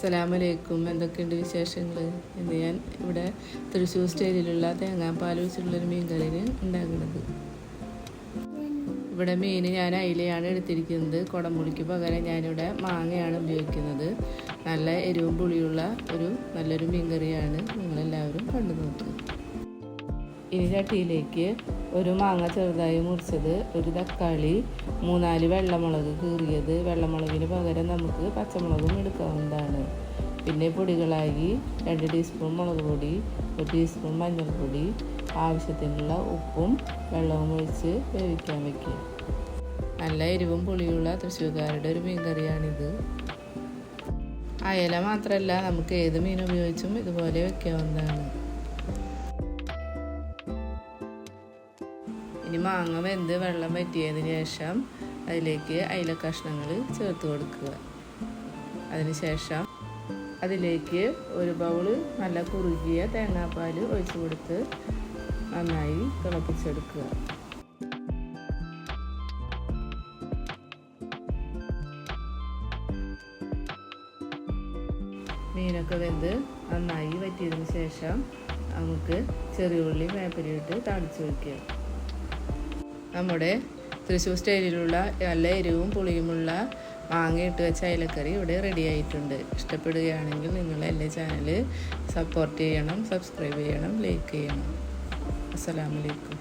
അസ്സലാമലൈക്കും. എന്തൊക്കെയുണ്ട് വിശേഷങ്ങൾ? ഇന്ന് ഞാൻ ഇവിടെ തൃശ്ശൂർ സ്റ്റൈലിലുള്ള തേങ്ങാപ്പാൽ വെച്ചിട്ടുള്ളൊരു മീൻ കറിന് ഉണ്ടാക്കുന്നത്. ഇവിടെ മീൻ ഞാൻ അയിലയാണ് എടുത്തിരിക്കുന്നത്. കുടംപുളിക്ക് പകരം ഞാനിവിടെ മാങ്ങയാണ് ഉപയോഗിക്കുന്നത്. നല്ല എരിവും പുളിയുള്ള നല്ലൊരു മീൻ കറിയാണ്. നിങ്ങളെല്ലാവരും കണ്ടു നോക്കുക. ഇനി ചട്ടിയിലേക്ക് ഒരു മാങ്ങ ചെറുതായി മുറിച്ചത്, ഒരു തക്കാളി, 3-4 വെള്ളമുളക് കീറിയത്. വെള്ളമുളകിന് പകരം നമുക്ക് പച്ചമുളകും എടുക്കാവുന്നതാണ്. പിന്നെ പൊടികളായി 2 ടീസ്പൂൺ മുളക് പൊടി, 1 ടീസ്പൂൺ മഞ്ഞൾപ്പൊടി, ആവശ്യത്തിനുള്ള ഉപ്പും വെള്ളവും ഒഴിച്ച് വേവിക്കാൻ വയ്ക്കുക. നല്ല എരിവും പുളിയുള്ള തൃശ്ശൂർക്കാരുടെ ഒരു മീൻ കറിയാണിത്. അയല മാത്രമല്ല, നമുക്ക് ഏത് മീൻ ഉപയോഗിച്ചും ഇതുപോലെ വയ്ക്കാവുന്നതാണ്. ഇനി മാങ്ങ വെന്ത് വെള്ളം വറ്റിയതിന് ശേഷം അതിലേക്ക് അയില കഷ്ണങ്ങൾ ചേർത്ത് കൊടുക്കുക. അതിനുശേഷം അതിലേക്ക് ഒരു ബൗള് നല്ല കുറുകിയ തേങ്ങാപ്പാൽ ഒഴിച്ചു കൊടുത്ത് നന്നായി തിളപ്പിച്ചെടുക്കുക. മീനൊക്കെ വെന്ത് നന്നായി വറ്റിയതിന് ശേഷം നമുക്ക് ചെറിയ ഉള്ളി വേപ്പിലിട്ട് തളിച്ച് വയ്ക്കുക. നമ്മുടെ തൃശ്ശൂർ സ്റ്റൈലിലുള്ള നല്ല എരിവും പുളിയുമുള്ള മാങ്ങയിട്ട് വെച്ച അയലക്കറി ഇവിടെ റെഡി ആയിട്ടുണ്ട്. ഇഷ്ടപ്പെടുകയാണെങ്കിൽ നിങ്ങൾ എൻ്റെ ചാനൽ സപ്പോർട്ട് ചെയ്യണം, സബ്സ്ക്രൈബ് ചെയ്യണം, ലൈക്ക് ചെയ്യണം. അസ്സലാമു അലൈക്കും.